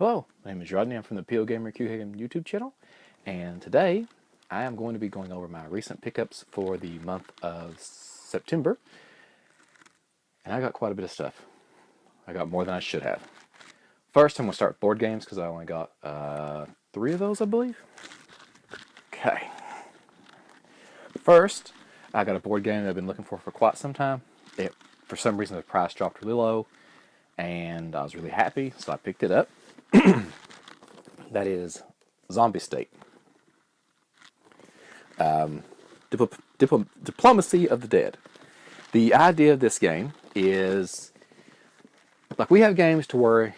Hello, my name is Rodney. I'm from the PO Gamer Q Game YouTube channel, and today I am going to be going over my recent pickups for the month of September. And I got quite a bit of stuff. I got more than I should have. First, I'm going to start with board games because I only got 3 of those, I believe. Okay. First, I got a board game that I've been looking for quite some time. For some reason, the price dropped really low, and I was really happy, so I picked it up. That is Zombie State. Diplomacy of the Dead. The idea of this game is, like, we have games to where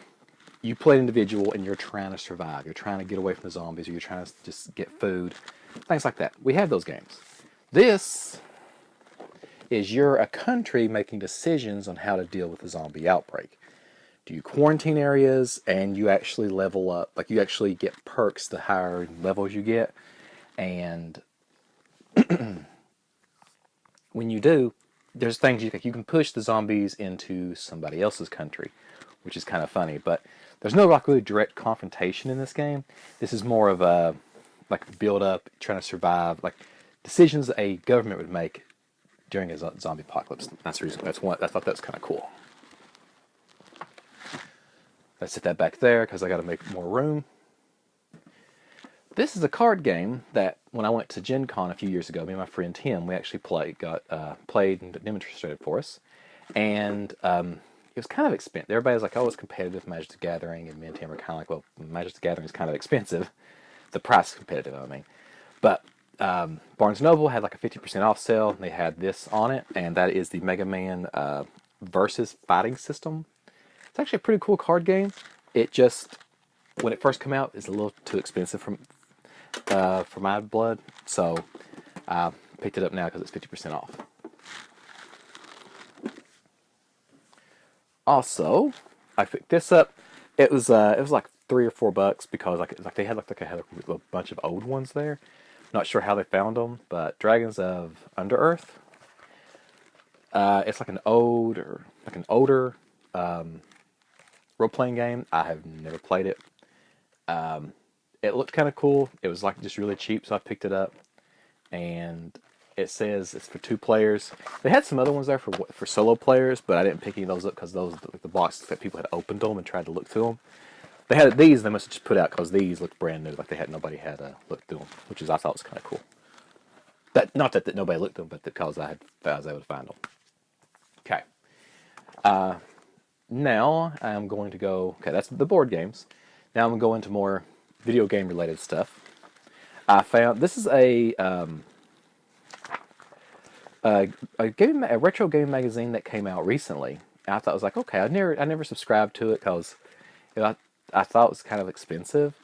you play an individual and you're trying to survive. You're trying to get away from the zombies, or you're trying to just get food, things like that. We have those games. This is you're a country making decisions on how to deal with the zombie outbreak. Do you quarantine areas and you actually level up? Like, you actually get perks the higher levels you get. And when you do, there's things you can push the zombies into somebody else's country, which is kind of funny. But there's no really direct confrontation in this game. This is more of a build up, trying to survive, like decisions a government would make during a zombie apocalypse. That's the reason. I thought that was kind of cool. I set that back there because I got to make more room. This is a card game that when I went to Gen Con a few years ago, me and my friend Tim, we actually played and demonstrated for us. And it was kind of expensive. Everybody was like, oh, it's competitive, Magic the Gathering. And me and Tim were kind of like, well, Magic the Gathering is kind of expensive. The price is competitive, I mean. But Barnes & Noble had like a 50% off sale. And they had this on it, and that is the Mega Man Versus Fighting System. It's actually a pretty cool card game. It just, when it first came out, is a little too expensive for my blood. So I picked it up now because it's 50% off. Also, I picked this up. It was like $3 or $4 because they had a bunch of old ones there. Not sure how they found them, but Dragons of Underearth. It's like an older role-playing game. I have never played it. It looked kind of cool. It was like just really cheap, so I picked it up. And it says it's for 2 players. They had some other ones there for solo players, but I didn't pick any of those up because those, the boxes that people had opened them and tried to look through them. They had these. They must have just put out because these looked brand new, like nobody had looked through them, which I thought was kind of cool. Not that nobody looked through them, but because I was able to find them. Okay. Now I'm going to go. Okay, that's the board games. Now I'm going to go into more video game related stuff. I found this is a retro game magazine that came out recently. And I thought, I was like, okay, I never subscribed to it because I thought it was kind of expensive,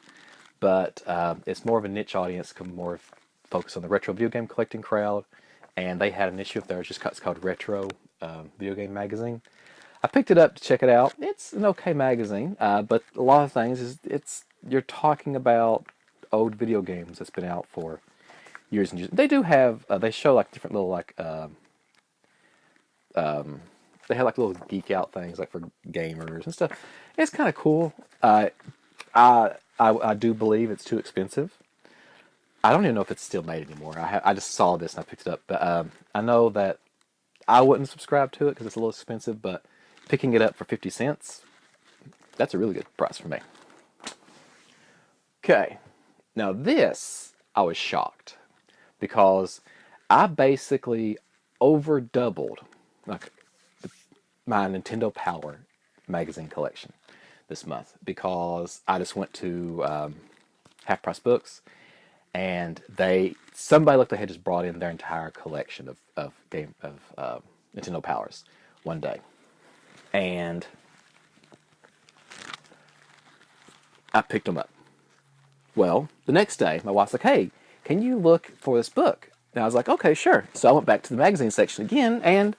but it's more of a niche audience, more focused on the retro video game collecting crowd. And they had an issue of theirs, it's called Retro Video Game Magazine. I picked it up to check it out. It's an okay magazine, but a lot of things you're talking about old video games that's been out for years and years. They do have they show like different little they have like little geek out things like for gamers and stuff. It's kind of cool. I do believe it's too expensive. I don't even know if it's still made anymore. I just saw this and I picked it up, but I know that I wouldn't subscribe to it because it's a little expensive, but picking it up for 50 cents, that's a really good price for me. Okay, now this, I was shocked because I basically over doubled my Nintendo Power magazine collection this month because I just went to Half Price Books, and somebody looked like they had just brought in their entire collection of Nintendo Powers one day. And I picked them up. Well, the next day, my wife's like, hey, can you look for this book? And I was like, okay, sure. So I went back to the magazine section again, and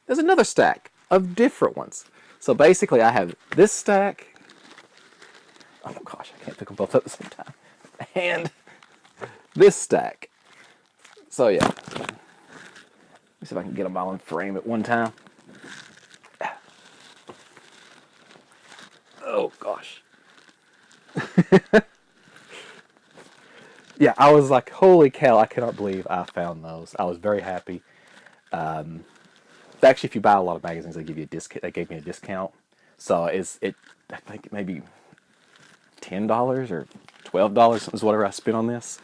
there's another stack of different ones. So basically, I have this stack. Oh, gosh, I can't pick them both up at the same time. And this stack. So, yeah. Let me see if I can get them all in frame at one time. Oh, gosh. Yeah, I was like, holy cow, I cannot believe I found those. I was very happy. Actually, if you buy a lot of magazines, they give you a discount. They gave me a discount, so I think maybe $10 or $12 is whatever I spent on this.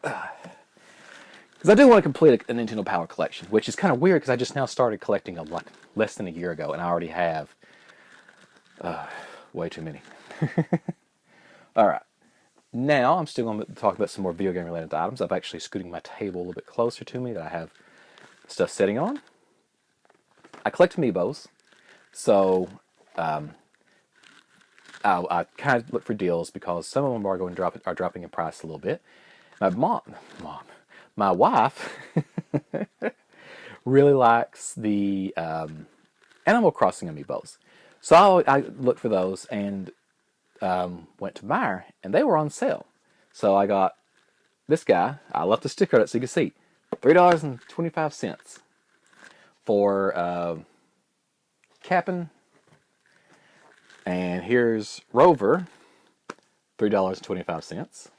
Because I do want to complete a Nintendo Power collection, which is kind of weird because I just now started collecting them like less than a year ago, and I already have way too many. All right. Now, I'm still going to talk about some more video game related items. I'm actually scooting my table a little bit closer to me that I have stuff sitting on. I collect amiibos, so I kind of look for deals because some of them are dropping in price a little bit. My wife really likes the Animal Crossing amiibos, so I looked for those and went to Meijer, and they were on sale. So I got this guy. I left the sticker on it so you can see. $3.25 for Cap'n. And here's Rover, $3.25.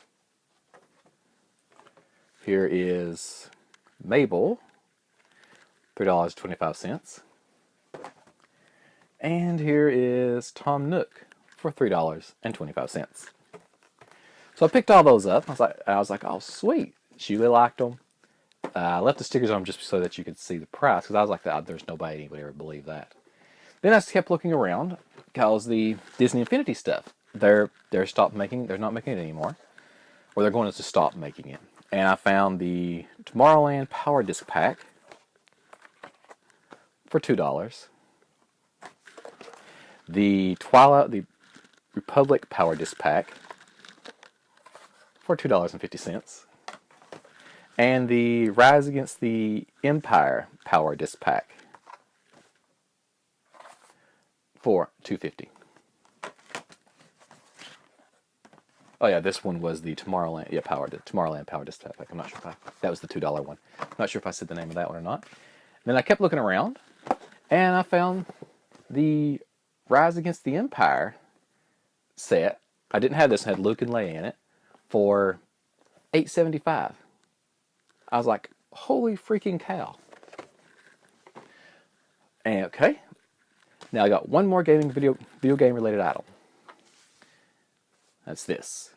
Here is Mabel, $3.25. And here is Tom Nook for $3.25. So I picked all those up. I was like, oh sweet. She really liked them. I left the stickers on them just so that you could see the price because I was like, there's nobody anybody ever believe that. Then I just kept looking around because the Disney Infinity stuff, they're not making it anymore, or they're going to stop making it. And I found the Tomorrowland Power Disc Pack for $2. The Republic Power Disc Pack for $2.50. And the Rise Against the Empire Power Disc Pack for $2.50. Oh yeah, this one was the Tomorrowland Power Disc Pack. I'm not sure if that was the $2 one. I'm not sure if I said the name of that one or not. And then I kept looking around, and I found the Rise Against the Empire set. I didn't have this. It had Luke and Leia in it for $8.75. I was like, holy freaking cow. And okay. Now I got one more video game related item. That's this.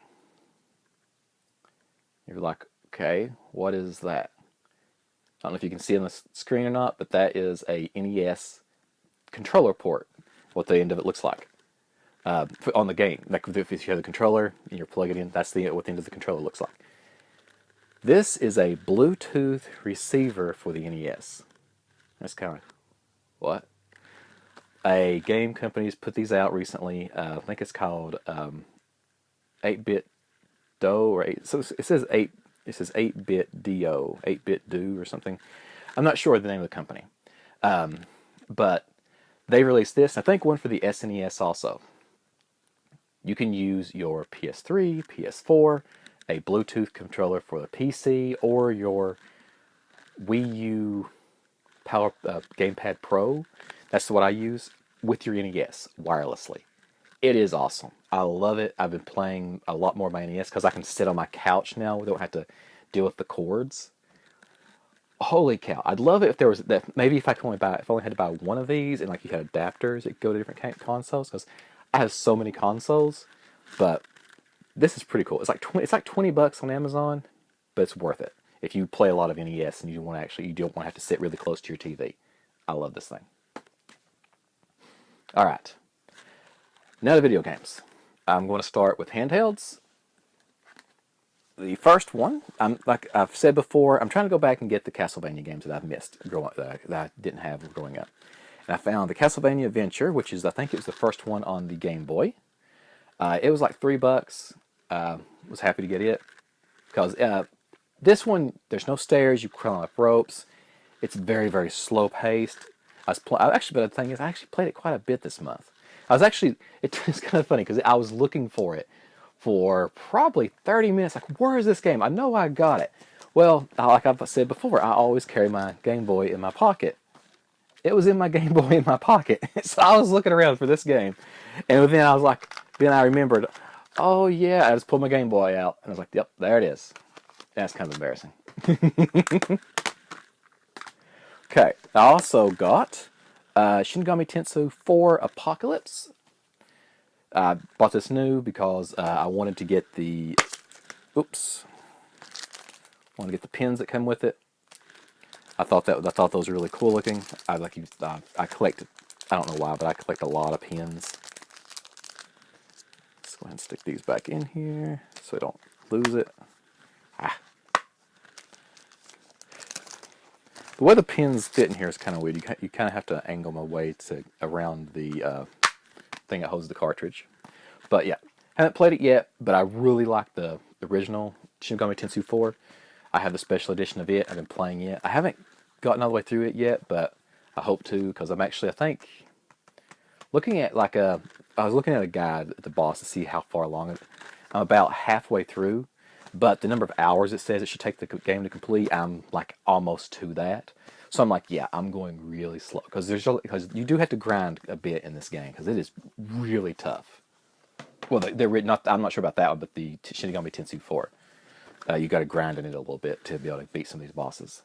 You're like, okay, what is that? I don't know if you can see on the screen or not, but that is a NES controller port. What the end of it looks like on the game. Like if you have the controller and you're plugging it in, that's what the end of the controller looks like. This is a Bluetooth receiver for the NES. That's kind of what? A game company's put these out recently. I think it's called 8-bit Do or 8. So it says 8. It says 8-bit Do, 8-bit Do or something. I'm not sure the name of the company, but they released this. I think one for the SNES also. You can use your PS3, PS4, a Bluetooth controller for the PC, or your Wii U Power Gamepad Pro. That's what I use with your NES wirelessly. It is awesome. I love it. I've been playing a lot more of my NES because I can sit on my couch now. We don't have to deal with the cords. Holy cow! I'd love it if there was that. Maybe if I only had to buy one of these, and like you had adapters that go to different consoles. Because I have so many consoles, but this is pretty cool. It's like $20 on Amazon, but it's worth it if you play a lot of NES and you don't want to have to sit really close to your TV. I love this thing. All right, now the video games. I'm going to start with handhelds. The first one, like I've said before, I'm trying to go back and get the Castlevania games that I've missed that I didn't have growing up. And I found the Castlevania Adventure, which is, I think it was the first one on the Game Boy. It was like $3. Was happy to get it because this one, there's no stairs. You crawl up ropes. It's very, very slow paced. But the thing is, I actually played it quite a bit this month. It's kind of funny because I was looking for it for probably 30 minutes. Like, where is this game? I know I got it. Well, like I've said before, I always carry my Game Boy in my pocket. It was in my Game Boy in my pocket. So I was looking around for this game. And then I was like, Then I remembered, oh yeah, I just pulled my Game Boy out, and I was like, yep, there it is. That's kind of embarrassing. Okay, I also got Shin Megami Tensei 4 Apocalypse. I bought this new because I wanted to get the, oops, want to get the pins that come with it. I thought those were really cool looking. I collected, I don't know why, but I collect a lot of pins. Let's go ahead and stick these back in here so I don't lose it. Ah. The way the pins fit in here is kind of weird. You kind of have to angle them away to around the thing that holds the cartridge. But yeah, haven't played it yet, but I really like the original Shin Megami Tensei 4. I have the special edition of it. I've been playing it. I haven't gotten all the way through it yet, but I hope to, because I'm actually, I think, looking at I was looking at a guide at the boss to see how far along it. I'm about halfway through, but the number of hours it says it should take the game to complete, I'm like almost to that. So I'm like, yeah, I'm going really slow, because you do have to grind a bit in this game, because it is really tough. Well, I'm not sure about that one, but the Shin Megami Tensei 4. You got to grind in it a little bit to be able to beat some of these bosses.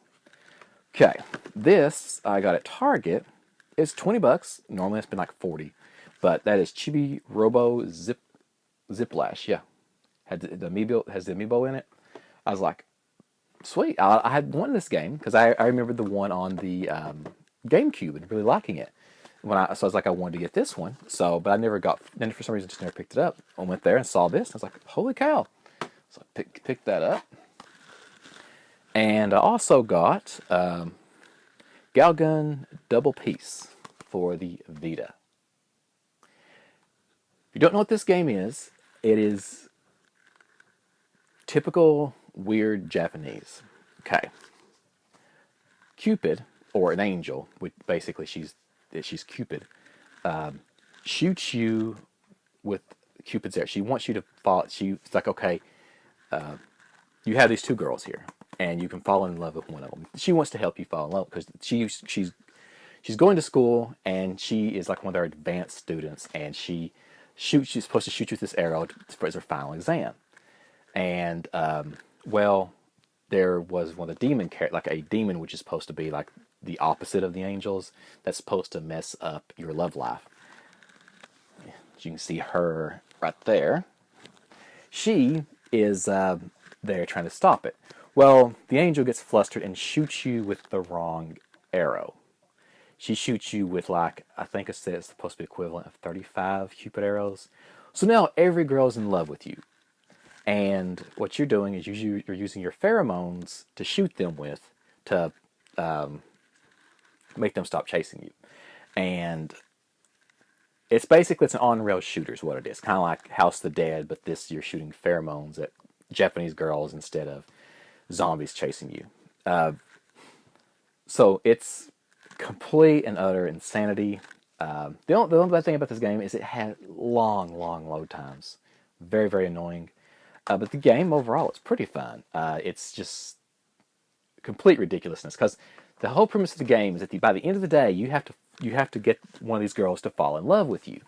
Okay, this I got at Target. It's $20. Normally it's been like 40, but that is Chibi Robo Ziplash. Yeah, has the amiibo in it. I was like, sweet. I had wanted this game because I remembered the one on the GameCube and really liking it. So I was like, I wanted to get this one. So, but I never got. Then for some reason, just never picked it up. I went there and saw this. And I was like, holy cow! So I picked that up. And I also got Galgun Double Piece for the Vita. If you don't know what this game is, it is typical weird Japanese. Okay. Cupid, or an angel, which basically she's Cupid, shoots you with Cupid's arrow. She wants you to fall. She's like, okay, you have these two girls here, and you can fall in love with one of them. She wants to help you fall in love because she's going to school, and she is like one of their advanced students, and she's supposed to shoot you with this arrow for her final exam. And well, there was one of the demon characters, like a demon, which is supposed to be like the opposite of the angels, that's supposed to mess up your love life. You can see her right there. She is there trying to stop it. Well, the angel gets flustered and shoots you with the wrong arrow. She shoots you with, like, I think it's supposed to be equivalent of 35 Cupid arrows. So now every girl's in love with you. And what you're doing is you're using your pheromones to shoot them with to make them stop chasing you. And it's an on-rail shooter is what it is. Kind of like House of the Dead, but you're shooting pheromones at Japanese girls instead of zombies chasing you. So it's complete and utter insanity. The only bad thing about this game is it had long load times. Very, very annoying. But the game overall is pretty fun. It's just complete ridiculousness, because the whole premise of the game is that by the end of the day, you have to get one of these girls to fall in love with you.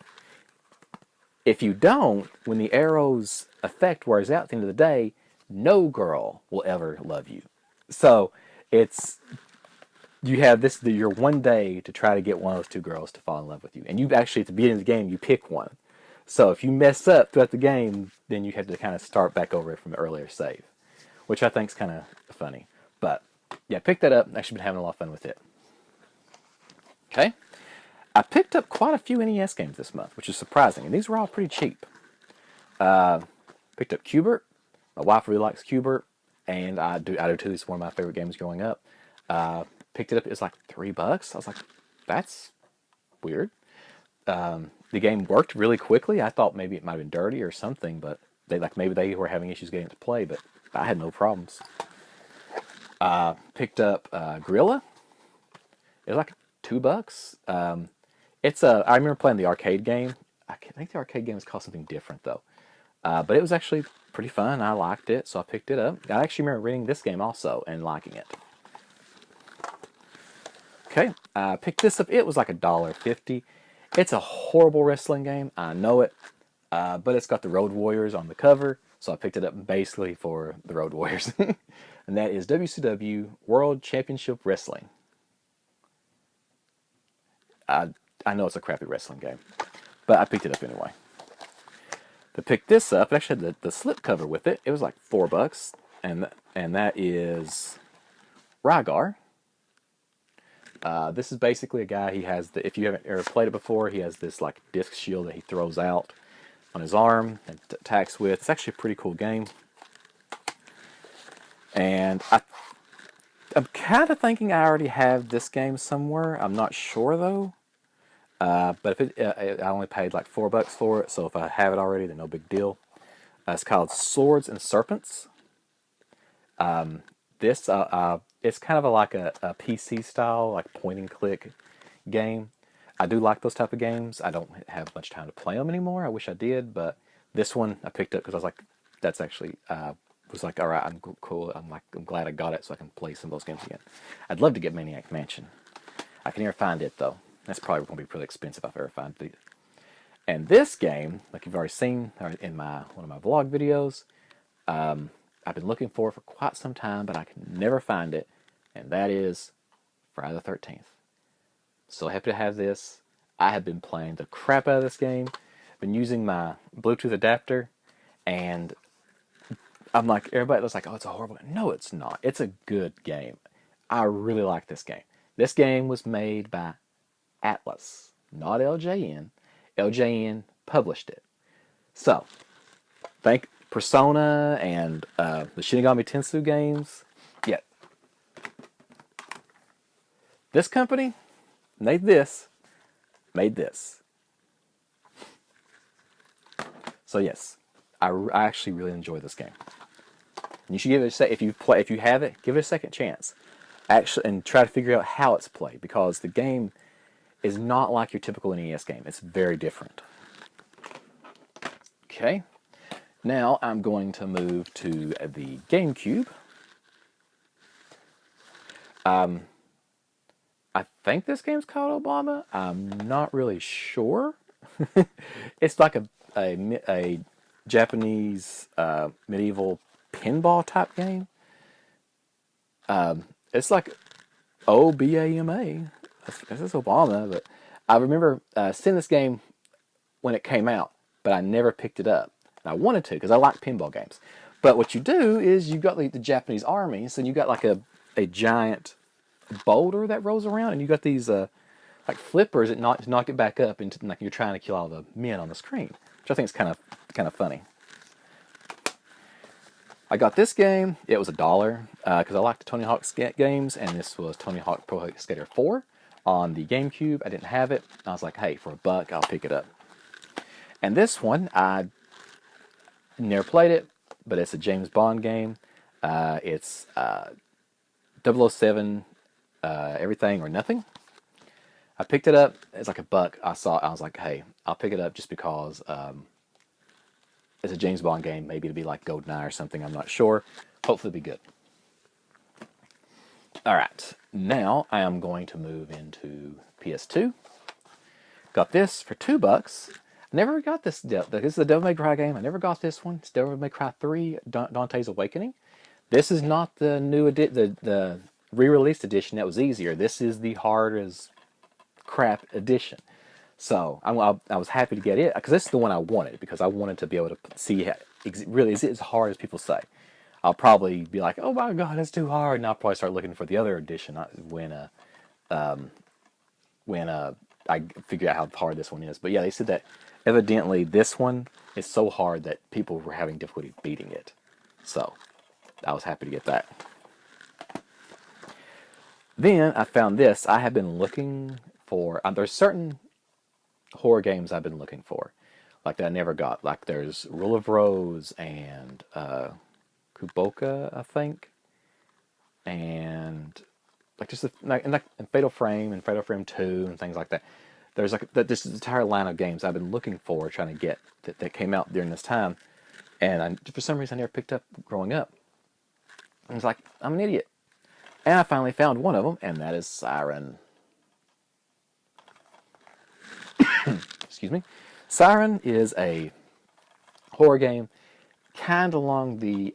If you don't, when the arrow's effect wears out at the end of the day, no girl will ever love you. So you have your one day to try to get one of those two girls to fall in love with you. And you actually, at the beginning of the game, you pick one. So if you mess up throughout the game, then you have to kind of start back over from the earlier save, which I think is kind of funny. But yeah, pick that up. I've actually been having a lot of fun with it. Okay. I picked up quite a few NES games this month, which is surprising, and these were all pretty cheap. Picked up Qbert. My wife really likes Qbert, and I do too. It's one of my favorite games growing up. Picked it up. It was like $3. I was like, that's weird. The game worked really quickly. I thought maybe it might have been dirty or something, but maybe they were having issues getting it to play, but I had no problems. Picked up Gorilla. It was like $2. I remember playing the arcade game. I think the arcade game was called something different though. But it was actually pretty fun. I liked it, so I picked it up. I actually remember reading this game also and liking it. Okay, I picked this up. It was like $1.50. It's a horrible wrestling game. I know it. but it's got the Road Warriors on the cover, so I picked it up basically for the Road Warriors. And that is WCW World Championship Wrestling. I know it's a crappy wrestling game, but I picked it up anyway. To pick this up, it actually had the slip cover with it. It was like $4, and that is Rygar. This is basically a guy. He has if you haven't ever played it before, he has this like disc shield that he throws out on his arm and attacks with. It's actually a pretty cool game, and I'm kind of thinking I already have this game somewhere. I'm not sure though. But if I only paid like $4 for it, so if I have it already, then no big deal. It's called Swords and Serpents. This it's kind of like a PC style, like point and click game. I do like those type of games. I don't have much time to play them anymore. I wish I did, but this one I picked up because I was like, that's actually was like, all right, I'm cool. I'm glad I got it so I can play some of those games again. I'd love to get Maniac Mansion. I can never find it though. That's probably going to be pretty expensive if I ever find it. And this game, like you've already seen in one of my vlog videos, I've been looking for quite some time, but I can never find it. And that is Friday the 13th. So happy to have this. I have been playing the crap out of this game. Been using my Bluetooth adapter, and I'm like, everybody was like, oh, it's a horrible game. No, it's not. It's a good game. I really like this game. This game was made by Atlas, not LJN. LJN published it. So, thank Persona and the Shinigami Tensei games. Yeah. This company made this. So yes, I actually really enjoy this game. And you should give it if you have it, give it a second chance. Actually, and try to figure out how it's played, because the game is not like your typical NES game. It's very different. Okay, now I'm going to move to the GameCube. I think this game's called Obama. I'm not really sure. It's like a Japanese medieval pinball type game. It's like OBAMA. This is Obama, but I remember seeing this game when it came out, but I never picked it up. And I wanted to because I like pinball games. But what you do is you've got the Japanese army, so you got like a giant boulder that rolls around, and you got these like flippers that knock it back up, and like you're trying to kill all the men on the screen, which I think is kind of funny. I got this game. It was $1 because I like the Tony Hawk games, and this was Tony Hawk Pro Skater 4 on the GameCube. I didn't have it. I was like, hey, for $1, I'll pick it up. And this one, I never played it, but it's a James Bond game. It's 007, Everything or Nothing. I picked it up. It's like $1. I was like, hey, I'll pick it up just because it's a James Bond game. Maybe it'll be like GoldenEye or something. I'm not sure. Hopefully it'll be good. All right. Now I am going to move into PS2. Got this for $2. Never got this. This is a Devil May Cry game. I never got this one. It's Devil May Cry 3, Dante's Awakening. This is not the new the re-released edition that was easier. This is the hard as crap edition. So I was happy to get it because this is the one I wanted, because I wanted to be able to see how, really is it as hard as people say. I'll probably be like, oh my god, it's too hard, and I'll probably start looking for the other edition when I figure out how hard this one is. But yeah, they said that evidently this one is so hard that people were having difficulty beating it. So I was happy to get that. Then I found this. I have been looking for, there's certain horror games I've been looking for, like that I never got. Like there's Rule of Rose and Kuboka, I think, and like just and Fatal Frame and Fatal Frame 2 and things like that. There's like this entire line of games I've been looking for, trying to get that came out during this time, and for some reason I never picked up growing up. I was like, I'm an idiot. And I finally found one of them, and that is Siren. Excuse me. Siren is a horror game, kind of along the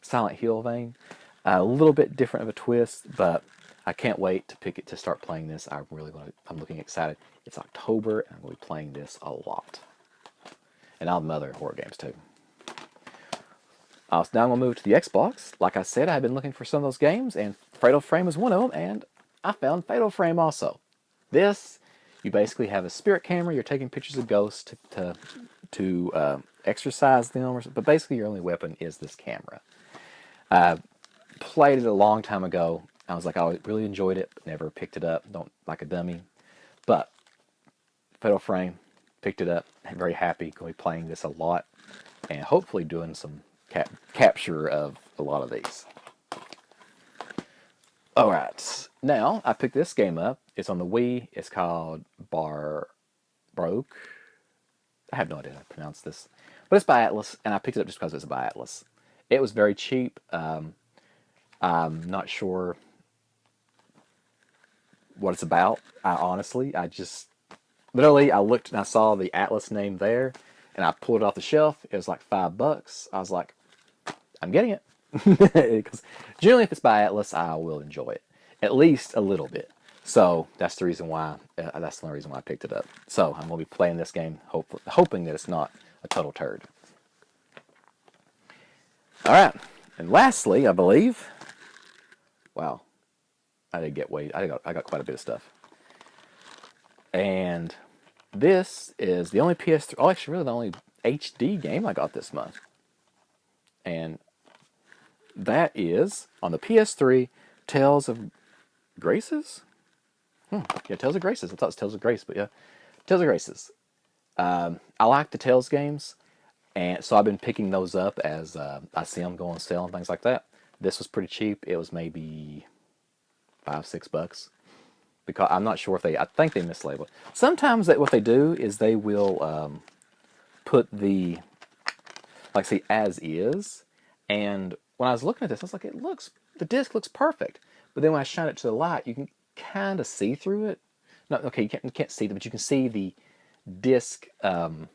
Silent Hill vein. A little bit different of a twist, but I can't wait to pick it to start playing this. I'm looking excited. It's October, and I'm going to be playing this a lot. And I'll have other horror games too. So now I'm going to move to the Xbox. Like I said, I've been looking for some of those games, and Fatal Frame is one of them, and I found Fatal Frame also. This, you basically have a spirit camera. You're taking pictures of ghosts to exorcise them, but basically your only weapon is this camera. Played it a long time ago. I was like, I really enjoyed it, but never picked it up. Don't like a dummy. But Fatal Frame, picked it up. I'm very happy. Going to be playing this a lot, and hopefully doing some capture of a lot of these. All right, now I picked this game up. It's on the Wii. It's called Broke. I have no idea how to pronounce this, but it's by Atlas, and I picked it up just because it's by Atlas. It was very cheap. I'm not sure what it's about. I just literally I looked and I saw the Atlas name there, and I pulled it off the shelf. It was like $5. I was like, I'm getting it, because generally if it's by Atlas, I will enjoy it at least a little bit. So that's the reason why. That's the only reason why I picked it up. So I'm going to be playing this game, hoping that it's not a total turd. All right, and lastly, I believe. Wow, I got quite a bit of stuff. And this is the only PS3. Oh, actually, really the only HD game I got this month. And that is on the PS3, Tales of Graces. Yeah, Tales of Graces. I thought it was Tales of Grace, but yeah, Tales of Graces. I like the Tales games, and so I've been picking those up as I see them go on sale and things like that. This was pretty cheap. It was maybe $5-6, because I'm not sure if I think they mislabel it. Sometimes what they do is they will put the, like, say, as is, and when I was looking at this, I was like, the disc looks perfect. But then when I shine it to the light, you can kind of see through it. No, okay, you can't see it, but you can see the disc, the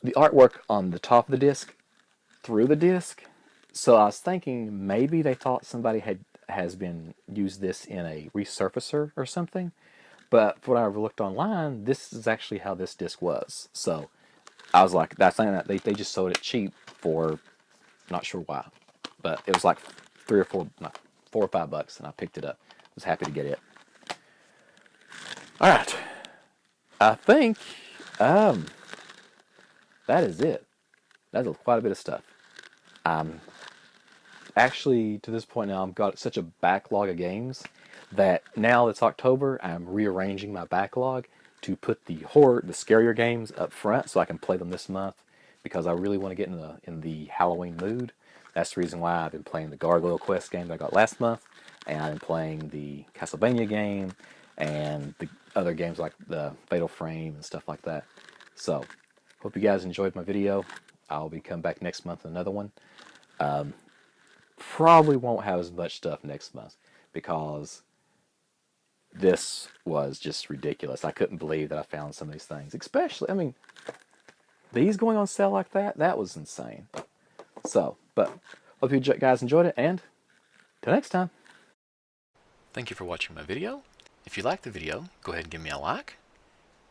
artwork on the top of the disc through the disc. So I was thinking maybe they thought somebody has been used this in a resurfacer or something. But when I looked online, this is actually how this disc was. So I was like, that's saying that they just sold it cheap for, not sure why, but it was like $4 or $5, and I picked it up. I was happy to get it. All right, I think that is it. That's quite a bit of stuff. Actually, to this point now, I've got such a backlog of games that now it's October, I'm rearranging my backlog to put the scarier games up front so I can play them this month, because I really want to get in the Halloween mood. That's the reason why I've been playing the Gargoyle Quest game that I got last month, and I've been playing the Castlevania game, and the other games like the Fatal Frame and stuff like that. So, hope you guys enjoyed my video. I'll be coming back next month with another one. Probably won't have as much stuff next month, because this was just ridiculous. I couldn't believe that I found some of these things. Especially, I mean, these going on sale like that was insane. So, but hope you guys enjoyed it, and till next time. Thank you for watching my video. If you liked the video, go ahead and give me a like.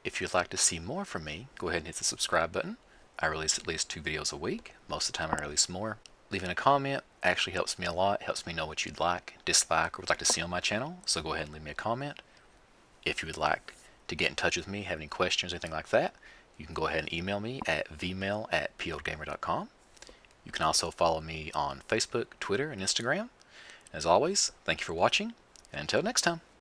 If you'd like to see more from me, go ahead and hit the subscribe button. I release at least 2 videos a week. Most of the time I release more. Leaving a comment actually helps me a lot. It helps me know what you'd like, dislike, or would like to see on my channel. So go ahead and leave me a comment. If you would like to get in touch with me, have any questions, anything like that, you can go ahead and email me at vmail@poldgamer.com. You can also follow me on Facebook, Twitter, and Instagram. As always, thank you for watching, and until next time.